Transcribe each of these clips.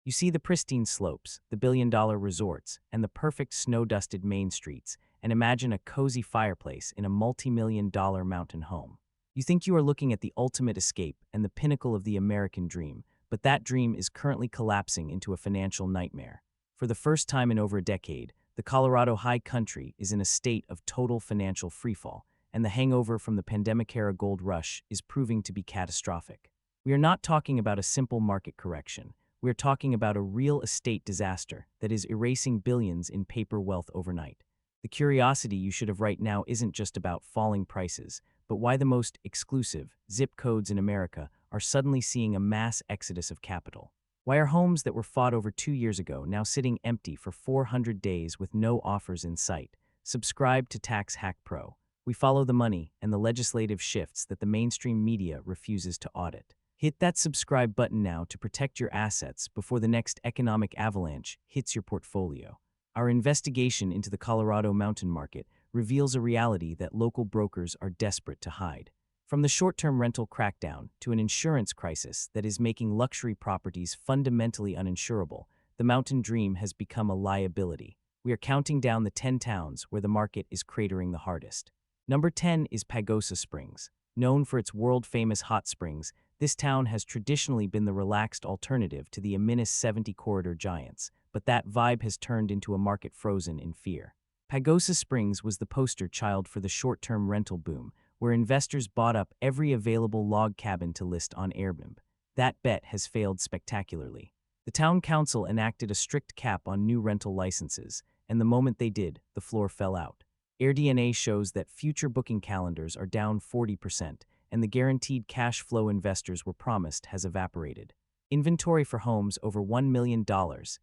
You see the pristine slopes, the billion-dollar resorts, and the perfect snow-dusted main streets, and imagine a cozy fireplace in a multi-million-dollar mountain home. You think you are looking at the ultimate escape and the pinnacle of the American dream, but that dream is currently collapsing into a financial nightmare. For the first time in over a decade, the Colorado High Country is in a state of total financial freefall, and the hangover from the pandemic-era gold rush is proving to be catastrophic. We are not talking about a simple market correction. We are talking about a real estate disaster that is erasing billions in paper wealth overnight. The curiosity you should have right now isn't just about falling prices, but why the most exclusive zip codes in America are suddenly seeing a mass exodus of capital. Why are homes that were fought over 2 years ago now sitting empty for 400 days with no offers in sight? Subscribe to Tax Hack Pro. We follow the money and the legislative shifts that the mainstream media refuses to audit. Hit that subscribe button now to protect your assets before the next economic avalanche hits your portfolio. Our investigation into the Colorado mountain market reveals a reality that local brokers are desperate to hide. From the short-term rental crackdown to an insurance crisis that is making luxury properties fundamentally uninsurable, the mountain dream has become a liability. We are counting down the 10 towns where the market is cratering the hardest. Number 10 is Pagosa Springs. Known for its world-famous hot springs, this town has traditionally been the relaxed alternative to the ominous 70 corridor giants, but that vibe has turned into a market frozen in fear. Pagosa Springs was the poster child for the short-term rental boom, where investors bought up every available log cabin to list on Airbnb. That bet has failed spectacularly. The town council enacted a strict cap on new rental licenses, and the moment they did, the floor fell out. AirDNA shows that future booking calendars are down 40%, and the guaranteed cash flow investors were promised has evaporated. Inventory for homes over $1 million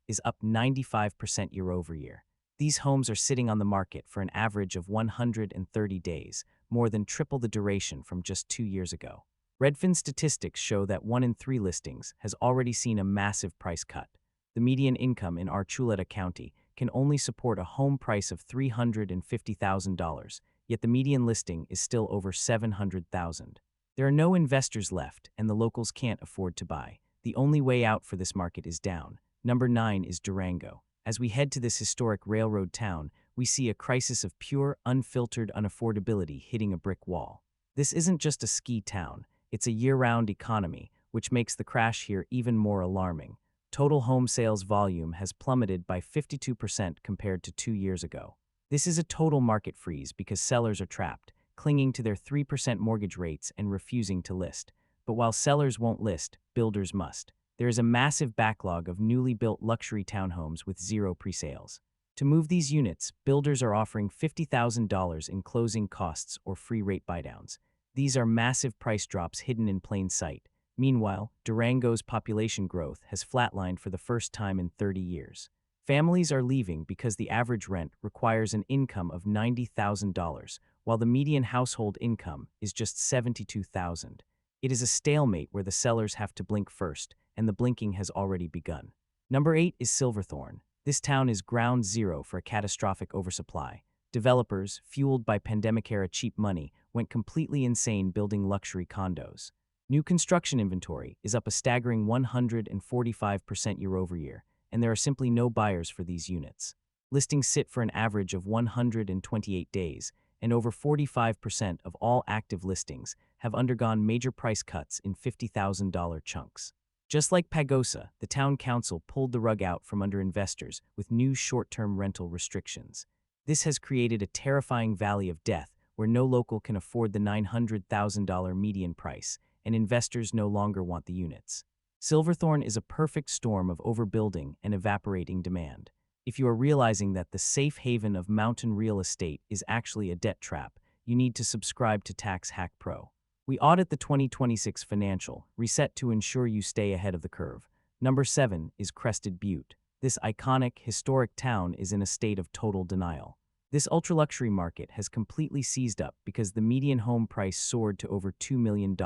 is up 95% year over year. These homes are sitting on the market for an average of 130 days, more than triple the duration from just 2 years ago. Redfin statistics show that 1 in 3 listings has already seen a massive price cut. The median income in Archuleta County can only support a home price of $350,000, yet the median listing is still over $700,000. There are no investors left, and the locals can't afford to buy. The only way out for this market is down. Number 9 is Durango. As we head to this historic railroad town, we see a crisis of pure, unfiltered unaffordability hitting a brick wall. This isn't just a ski town, it's a year-round economy, which makes the crash here even more alarming. Total home sales volume has plummeted by 52% compared to 2 years ago. This is a total market freeze because sellers are trapped, clinging to their 3% mortgage rates and refusing to list. But while sellers won't list, builders must. There is a massive backlog of newly built luxury townhomes with zero pre-sales. To move these units, builders are offering $50,000 in closing costs or free rate buydowns. These are massive price drops hidden in plain sight. Meanwhile, Durango's population growth has flatlined for the first time in 30 years. Families are leaving because the average rent requires an income of $90,000, while the median household income is just $72,000. It is a stalemate where the sellers have to blink first, and the blinking has already begun. Number 8 is Silverthorne. This town is ground zero for a catastrophic oversupply. Developers, fueled by pandemic-era cheap money, went completely insane building luxury condos. New construction inventory is up a staggering 145% year over year, and there are simply no buyers for these units. Listings sit for an average of 128 days, and over 45% of all active listings have undergone major price cuts in $50,000 chunks. Just like Pagosa, the town council pulled the rug out from under investors with new short-term rental restrictions. This has created a terrifying valley of death where no local can afford the $900,000 median price, and investors no longer want the units. Silverthorne is a perfect storm of overbuilding and evaporating demand. If you are realizing that the safe haven of mountain real estate is actually a debt trap, you need to subscribe to Tax Hack Pro. We audit the 2026 financial, reset to ensure you stay ahead of the curve. Number 7 is Crested Butte. This iconic, historic town is in a state of total denial. This ultra-luxury market has completely seized up because the median home price soared to over $2 million.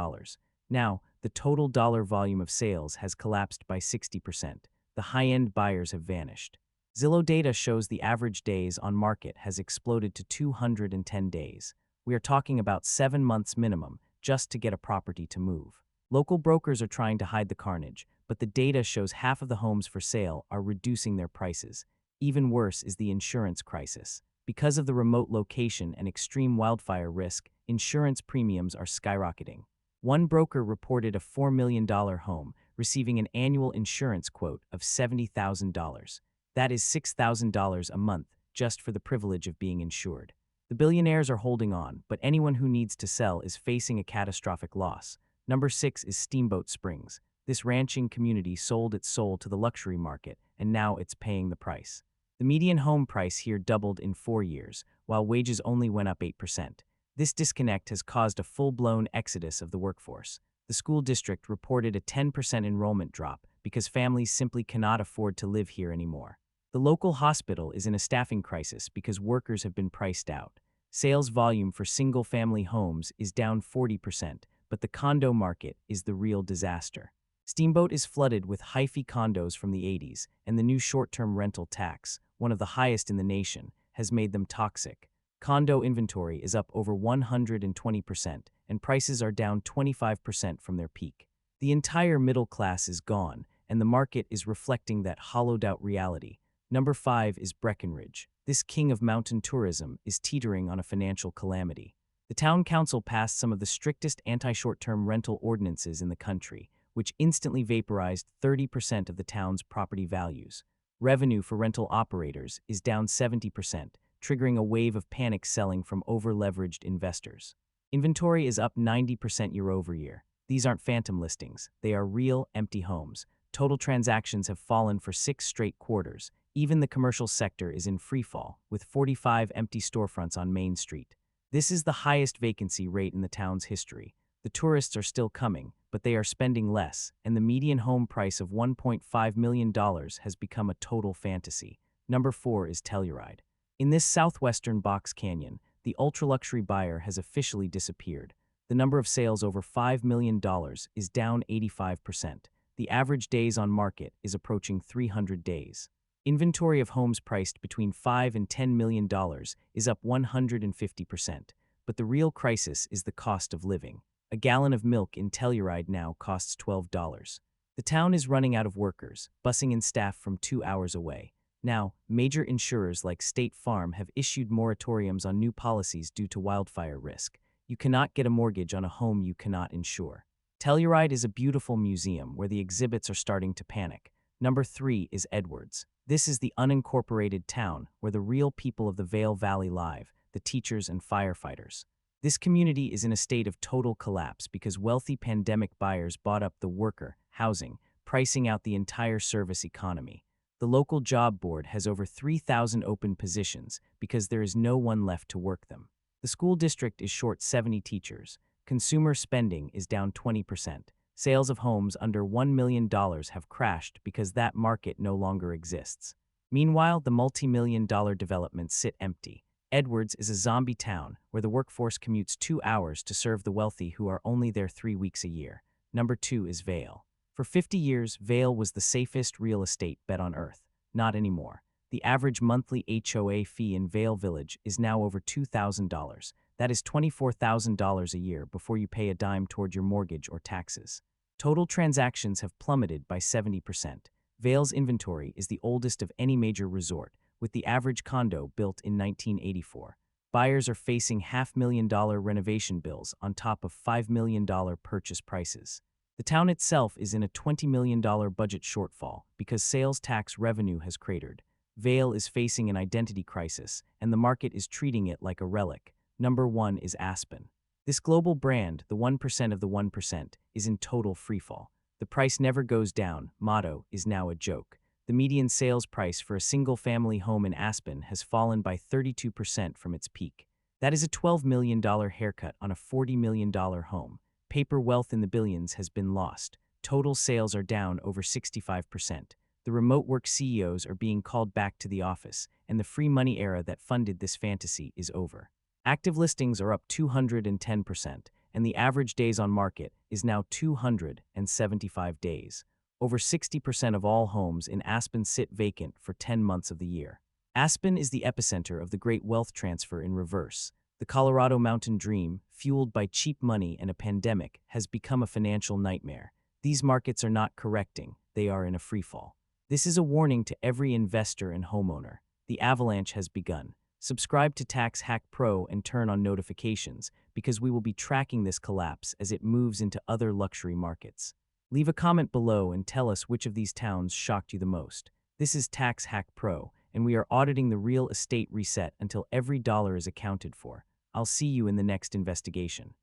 Now, the total dollar volume of sales has collapsed by 60%. The high-end buyers have vanished. Zillow data shows the average days on market has exploded to 210 days. We are talking about 7 months minimum just to get a property to move. Local brokers are trying to hide the carnage, but the data shows half of the homes for sale are reducing their prices. Even worse is the insurance crisis. Because of the remote location and extreme wildfire risk, insurance premiums are skyrocketing. One broker reported a $4 million home receiving an annual insurance quote of $70,000. That is $6,000 a month just for the privilege of being insured. The billionaires are holding on, but anyone who needs to sell is facing a catastrophic loss. Number 6 is Steamboat Springs. This ranching community sold its soul to the luxury market, and now it's paying the price. The median home price here doubled in 4 years, while wages only went up 8%. This disconnect has caused a full-blown exodus of the workforce. The school district reported a 10% enrollment drop because families simply cannot afford to live here anymore. The local hospital is in a staffing crisis because workers have been priced out. Sales volume for single-family homes is down 40%, but the condo market is the real disaster. Steamboat is flooded with hyphy condos from the 80s, and the new short-term rental tax, one of the highest in the nation, has made them toxic. Condo inventory is up over 120%, and prices are down 25% from their peak. The entire middle class is gone, and the market is reflecting that hollowed-out reality. Number 5 is Breckenridge. This king of mountain tourism is teetering on a financial calamity. The town council passed some of the strictest anti-short-term rental ordinances in the country, which instantly vaporized 30% of the town's property values. Revenue for rental operators is down 70%, triggering a wave of panic selling from over-leveraged investors. Inventory is up 90% year over year. These aren't phantom listings. They are real, empty homes. Total transactions have fallen for 6 straight quarters. Even the commercial sector is in freefall, with 45 empty storefronts on Main Street. This is the highest vacancy rate in the town's history. The tourists are still coming, but they are spending less, and the median home price of $1.5 million has become a total fantasy. Number 4 is Telluride. In this southwestern box canyon, the ultra-luxury buyer has officially disappeared. The number of sales over $5 million is down 85%. The average days on market is approaching 300 days. Inventory of homes priced between $5 and $10 million is up 150%, but the real crisis is the cost of living. A gallon of milk in Telluride now costs $12. The town is running out of workers, busing in staff from 2 hours away. Now, major insurers like State Farm have issued moratoriums on new policies due to wildfire risk. You cannot get a mortgage on a home you cannot insure. Telluride is a beautiful museum where the exhibits are starting to panic. Number 3 is Edwards. This is the unincorporated town where the real people of the Vail Valley live, the teachers and firefighters. This community is in a state of total collapse because wealthy pandemic buyers bought up the worker, housing, pricing out the entire service economy. The local job board has over 3,000 open positions because there is no one left to work them. The school district is short 70 teachers. Consumer spending is down 20%. Sales of homes under $1 million have crashed because that market no longer exists. Meanwhile, the multi-million-dollar developments sit empty. Edwards is a zombie town where the workforce commutes 2 hours to serve the wealthy who are only there 3 weeks a year. Number 2 is Vail. For 50 years, Vail was the safest real estate bet on earth. Not anymore. The average monthly HOA fee in Vail Village is now over $2,000. That is $24,000 a year before you pay a dime toward your mortgage or taxes. Total transactions have plummeted by 70%. Vail's inventory is the oldest of any major resort, with the average condo built in 1984. Buyers are facing $500,000 renovation bills on top of $5 million purchase prices. The town itself is in a $20 million budget shortfall because sales tax revenue has cratered. Vail is facing an identity crisis, and the market is treating it like a relic. Number 1 is Aspen. This global brand, the 1% of the 1%, is in total freefall. The price never goes down motto is now a joke. The median sales price for a single-family home in Aspen has fallen by 32% from its peak. That is a $12 million haircut on a $40 million home. Paper wealth in the billions has been lost. Total sales are down over 65%. The remote work CEOs are being called back to the office, and the free money era that funded this fantasy is over. Active listings are up 210%, and the average days on market is now 275 days. Over 60% of all homes in Aspen sit vacant for 10 months of the year. Aspen is the epicenter of the great wealth transfer in reverse. The Colorado mountain dream, fueled by cheap money and a pandemic, has become a financial nightmare. These markets are not correcting, they are in a freefall. This is a warning to every investor and homeowner. The avalanche has begun. Subscribe to Tax Hack Pro and turn on notifications, because we will be tracking this collapse as it moves into other luxury markets. Leave a comment below and tell us which of these towns shocked you the most. This is Tax Hack Pro, and we are auditing the real estate reset until every dollar is accounted for. I'll see you in the next investigation.